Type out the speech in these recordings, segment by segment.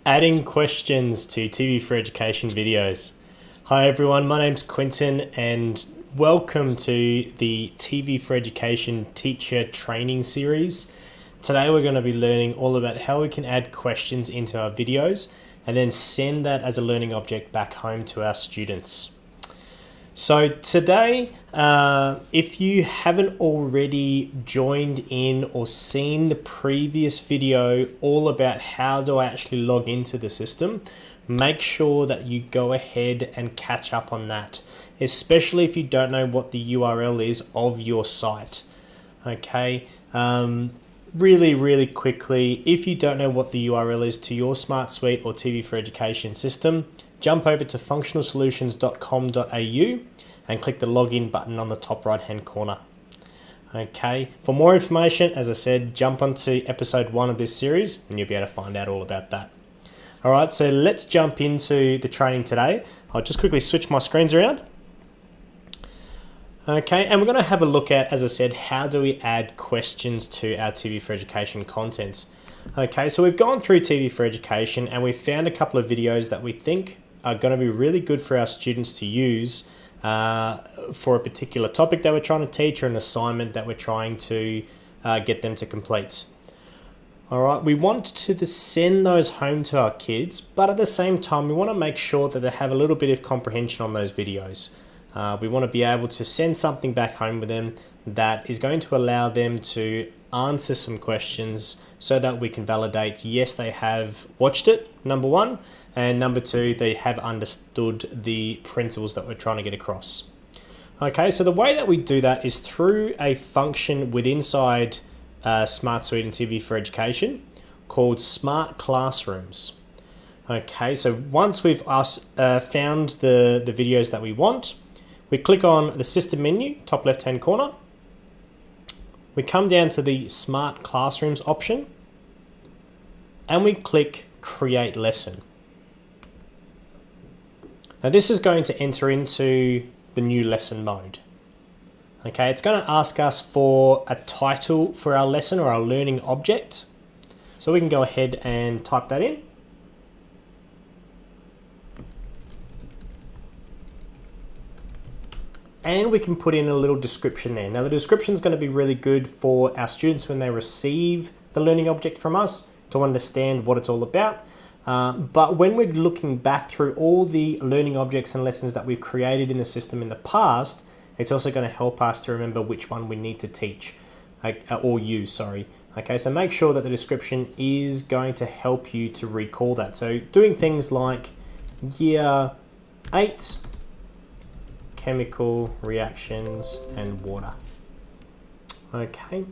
Adding questions to TV for Education videos. Hi everyone, my name's Quentin and welcome to the TV for Education teacher training series. Today we're going to be learning all about how we can add questions into our videos and then send that as a learning object back home to our students. So today, if you haven't already joined in or seen the previous video all about how do I actually log into the system, make sure that you go ahead and catch up on that, especially if you don't know what the URL is of your site. Okay, really quickly, if you don't know what the URL is to your Smart Suite or TV for Education system, jump over to functionalsolutions.com.au and click the login button on the top right hand corner. Okay, for more information, as I said, jump onto episode 1 of this series and you'll be able to find out all about that. Alright, so let's jump into the training today. I'll just quickly switch my screens around. Okay, and we're going to have a look at, as I said, how do we add questions to our TV for Education contents. Okay, so we've gone through TV for Education and we've found a couple of videos that we think are going to be really good for our students to use for a particular topic that we're trying to teach or an assignment that we're trying to get them to complete. All right, we want to send those home to our kids, but at the same time, we want to make sure that they have a little bit of comprehension on those videos. We want to be able to send something back home with them that is going to allow them to answer some questions so that we can validate, yes, they have watched it, number one, and number two, they have understood the principles that we're trying to get across. Okay, so the way that we do that is through a function within Smart Suite and TV for Education called Smart Classrooms. Okay, so once we've found the videos that we want, we click on the system menu, top left hand corner. We come down to the Smart Classrooms option and we click Create Lesson. Now this is going to enter into the new lesson mode. Okay, it's going to ask us for a title for our lesson or our learning object. So we can go ahead and type that in. And we can put in a little description there. Now the description is going to be really good for our students when they receive the learning object from us to understand what it's all about. But when we're looking back through all the learning objects and lessons that we've created in the system in the past, it's also going to help us to remember which one we need to teach or use, sorry. Okay, so make sure that the description is going to help you to recall that. So doing things like year 8, chemical reactions and water. Okay,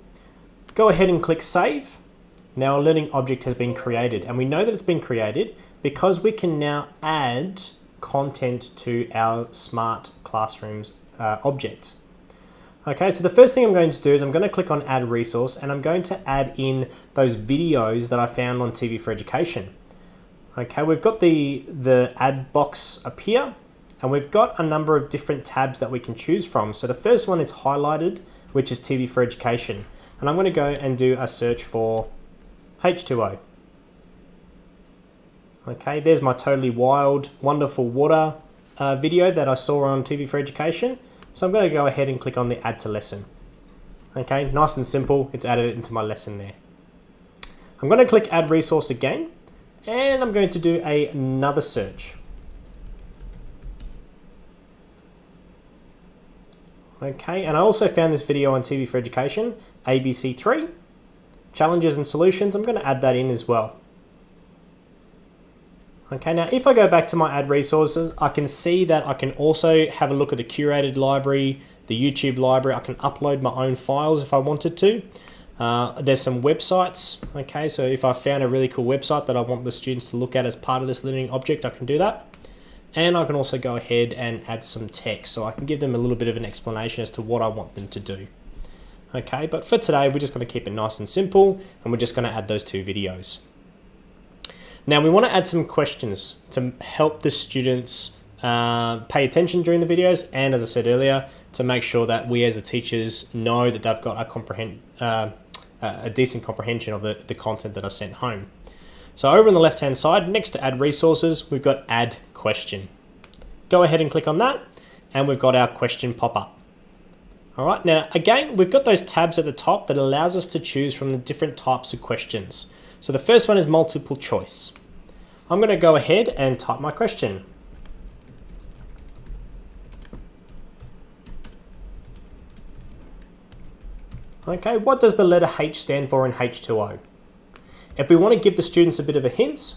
go ahead and click save. Now a learning object has been created and we know that it's been created because we can now add content to our Smart Classrooms object. Okay, so the first thing I'm going to do is I'm going to click on add resource and I'm going to add in those videos that I found on TV for Education. Okay, we've got the add box up here and we've got a number of different tabs that we can choose from. So the first one is highlighted, which is TV for Education. And I'm going to go and do a search for H2O. Okay, there's my totally wild, wonderful water video that I saw on TV for Education. So I'm going to go ahead and click on the add to lesson. Okay, nice and simple. It's added it into my lesson there. I'm going to click add resource again, and I'm going to do another search. Okay, and I also found this video on TV for Education, ABC3. Challenges and solutions, I'm going to add that in as well. Okay, now if I go back to my add resources, I can see that I can also have a look at the curated library, the YouTube library. I can upload my own files if I wanted to. There's some websites. Okay, so if I found a really cool website that I want the students to look at as part of this learning object, I can do that. And I can also go ahead and add some text, so I can give them a little bit of an explanation as to what I want them to do. Okay, but for today, we're just going to keep it nice and simple, and we're just going to add those two videos. Now, we want to add some questions to help the students pay attention during the videos, and as I said earlier, to make sure that we as the teachers know that they've got a decent comprehension of the content that I've sent home. So over on the left hand side, next to add resources, we've got add question. Go ahead and click on that, and we've got our question pop up. All right, now again, we've got those tabs at the top that allows us to choose from the different types of questions. So the first one is multiple choice. I'm going to go ahead and type my question. Okay, what does the letter H stand for in H2O? If we want to give the students a bit of a hint,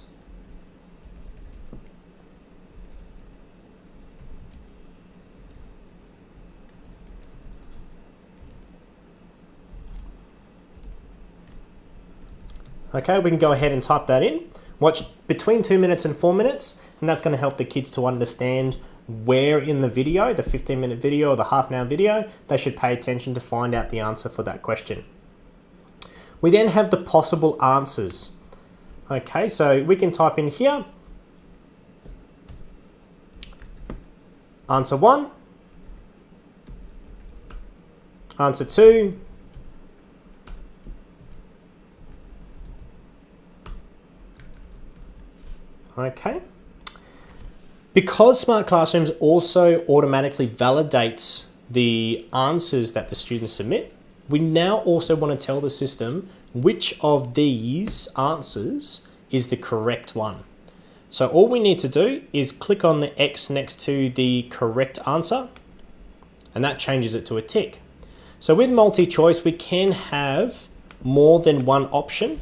okay, we can go ahead and type that in. Watch between 2 minutes and 4 minutes, and that's going to help the kids to understand where in the video, the 15-minute video or the half-an-hour video, they should pay attention to find out the answer for that question. We then have the possible answers. Okay, so we can type in here, answer 1, answer 2, okay. Because Smart Classrooms also automatically validates the answers that the students submit, we now also want to tell the system which of these answers is the correct one. So all we need to do is click on the X next to the correct answer, and that changes it to a tick. So with multi-choice, we can have more than one option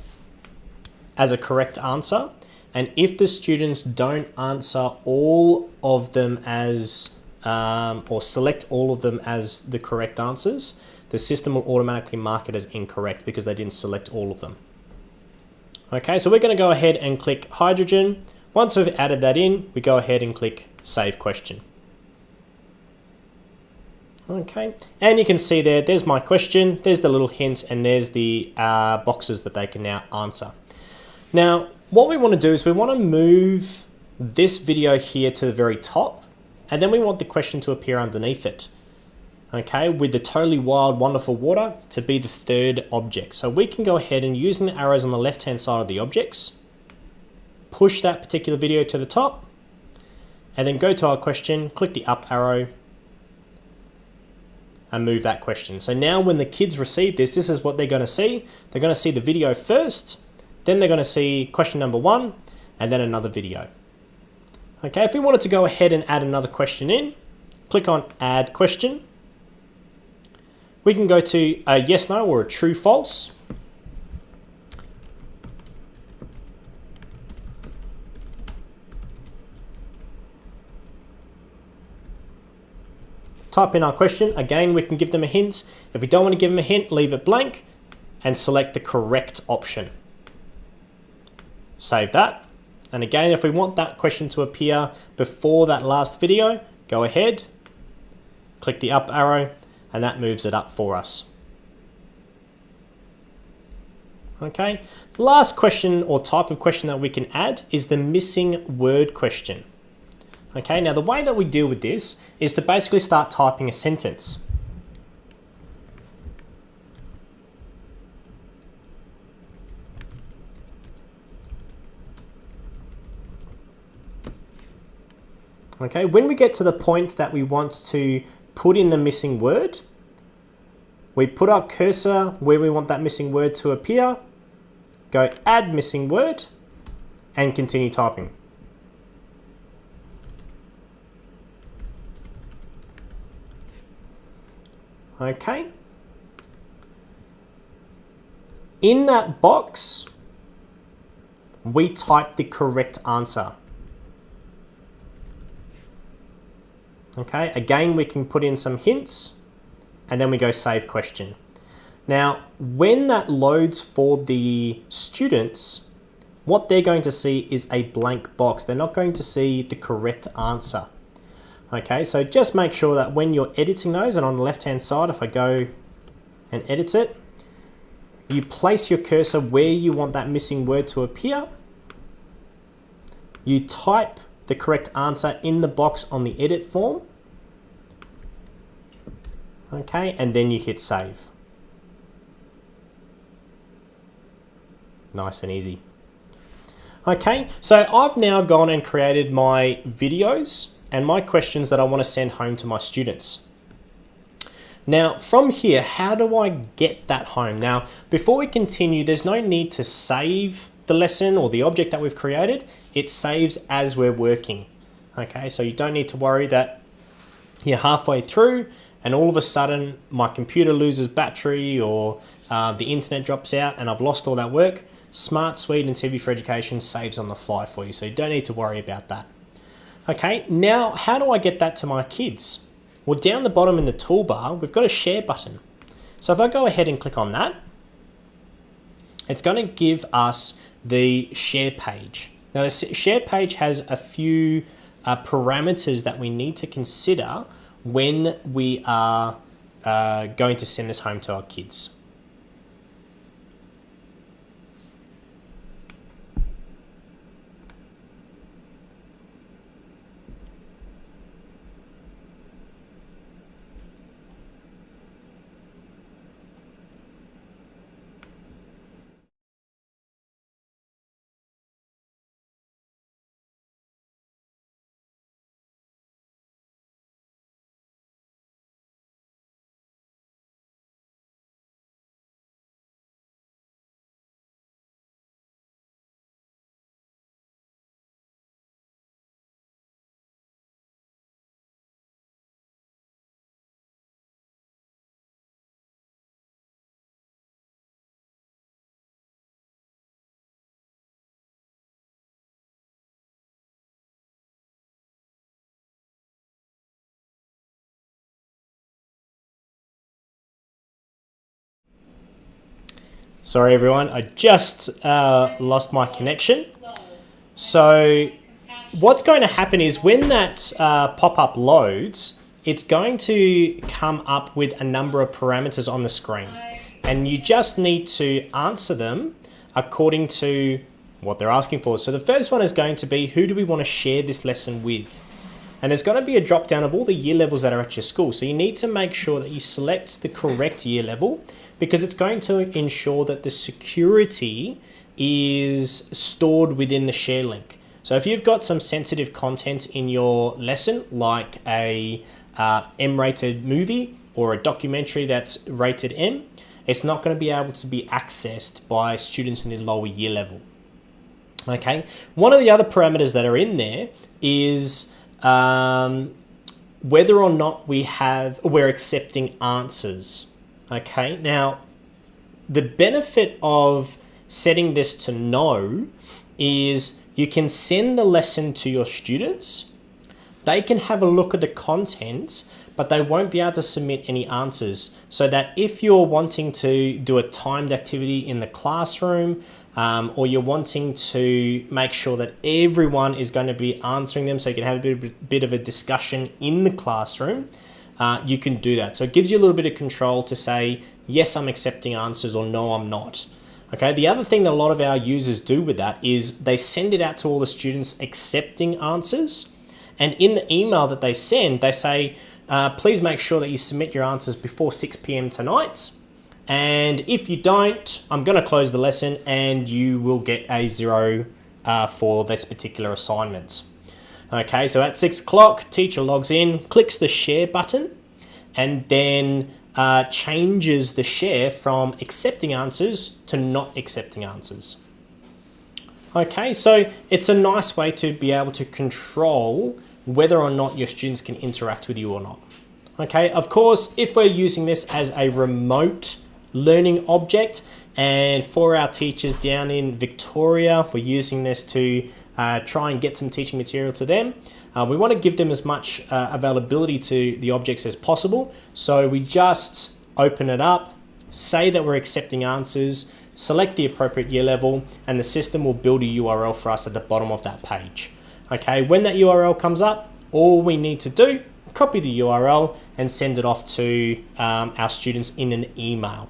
as a correct answer. And if the students don't answer all of them as, or select all of them as the correct answers, the system will automatically mark it as incorrect because they didn't select all of them. Okay, so we're going to go ahead and click hydrogen. Once we've added that in, we go ahead and click save question. Okay, and you can see there's my question, there's the little hint, and there's the boxes that they can now answer. Now, what we want to do is we want to move this video here to the very top, and then we want the question to appear underneath it. Okay, with the totally wild, wonderful water to be the third object. So we can go ahead and using the arrows on the left-hand side of the objects, push that particular video to the top, and then go to our question, click the up arrow, and move that question. So now when the kids receive this, this is what they're going to see. They're going to see the video first, then they're going to see question number 1, and then another video. Okay, if we wanted to go ahead and add another question in, click on add question. We can go to a yes, no, or a true, false. Type in our question. Again, we can give them a hint. If we don't want to give them a hint, leave it blank and select the correct option. Save that. And again, if we want that question to appear before that last video, go ahead, click the up arrow, and that moves it up for us. Okay, the last question or type of question that we can add is the missing word question. Okay, now the way that we deal with this is to basically start typing a sentence. Okay, when we get to the point that we want to put in the missing word, we put our cursor where we want that missing word to appear, go add missing word, and continue typing. Okay. In that box, we type the correct answer. Okay, again, we can put in some hints and then we go save question. Now, when that loads for the students, what they're going to see is a blank box. They're not going to see the correct answer. Okay, so just make sure that when you're editing those, and on the left-hand side, if I go and edit it, you place your cursor where you want that missing word to appear. You type the correct answer in the box on the edit form. Okay, and then you hit save. Nice and easy. Okay, so I've now gone and created my videos and my questions that I want to send home to my students. Now, from here, how do I get that home? Now, before we continue, there's no need to save the lesson or the object that we've created. It saves as we're working. Okay, so you don't need to worry that you're halfway through and all of a sudden my computer loses battery or the internet drops out and I've lost all that work. Smart Suite and TV for Education saves on the fly for you, so you don't need to worry about that. Okay, now how do I get that to my kids? Well, down the bottom in the toolbar, we've got a share button. So if I go ahead and click on that, it's going to give us the share page. Now, the share page has a few parameters that we need to consider when we are going to send this home to our kids. Sorry everyone, I just lost my connection. So what's going to happen is when that pop-up loads, it's going to come up with a number of parameters on the screen. And you just need to answer them according to what they're asking for. So the first one is going to be, who do we want to share this lesson with? And there's going to be a drop down of all the year levels that are at your school. So you need to make sure that you select the correct year level, because it's going to ensure that the security is stored within the share link. So if you've got some sensitive content in your lesson, like a M-rated movie or a documentary that's rated M, it's not going to be able to be accessed by students in the lower year level. Okay, one of the other parameters that are in there is whether or not we're accepting answers. Okay, now the benefit of setting this to no is you can send the lesson to your students. They can have a look at the content, but they won't be able to submit any answers. So that if you're wanting to do a timed activity in the classroom, or you're wanting to make sure that everyone is going to be answering them so you can have a bit of a discussion in the classroom, you can do that. So it gives you a little bit of control to say, yes, I'm accepting answers, or no, I'm not. Okay, the other thing that a lot of our users do with that is they send it out to all the students accepting answers. And in the email that they send, they say, please make sure that you submit your answers before 6 p.m. tonight. And if you don't, I'm going to close the lesson and you will get a 0 for this particular assignment. Okay, so at 6 o'clock, teacher logs in, clicks the share button, and then changes the share from accepting answers to not accepting answers. Okay, so it's a nice way to be able to control whether or not your students can interact with you or not. Okay, of course, if we're using this as a remote learning object, and for our teachers down in Victoria, we're using this to try and get some teaching material to them. We want to give them as much availability to the objects as possible. So we just open it up, say that we're accepting answers, select the appropriate year level, and the system will build a URL for us at the bottom of that page. Okay, when that URL comes up, all we need to do, copy the URL and send it off to our students in an email.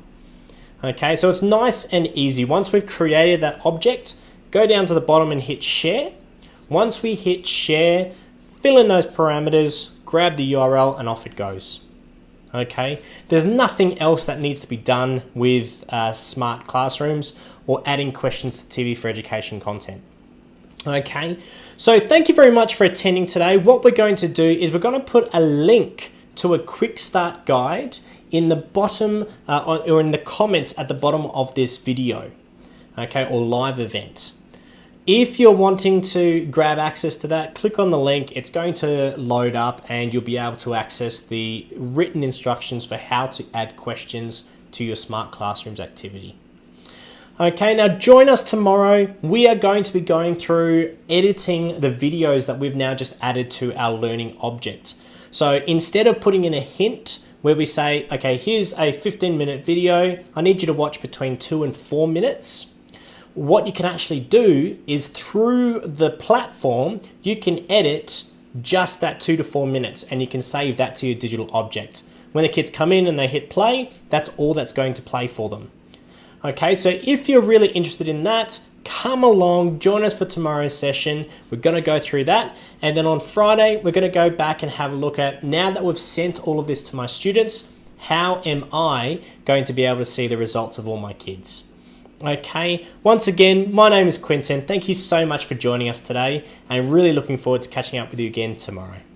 Okay, so it's nice and easy. Once we've created that object, go down to the bottom and hit share. Once we hit share, fill in those parameters, grab the URL, and off it goes. Okay, there's nothing else that needs to be done with smart classrooms or adding questions to TV for Education content. Okay, so thank you very much for attending today. What we're going to do is we're going to put a link to a quick start guide in the bottom or in the comments at the bottom of this video, okay, or live event. If you're wanting to grab access to that, click on the link. It's going to load up and you'll be able to access the written instructions for how to add questions to your Smart Classrooms activity. Okay, now join us tomorrow. We are going to be going through editing the videos that we've now just added to our learning object. So instead of putting in a hint where we say, okay, here's a 15-minute video, I need you to watch between 2 and 4 minutes. What you can actually do is through the platform, you can edit just that 2 to 4 minutes and you can save that to your digital object. When the kids come in and they hit play, that's all that's going to play for them. Okay, so if you're really interested in that, come along, join us for tomorrow's session. We're going to go through that. And then on Friday, we're going to go back and have a look at, now that we've sent all of this to my students, how am I going to be able to see the results of all my kids? Okay, once again, my name is Quentin. Thank you so much for joining us today, and really looking forward to catching up with you again tomorrow.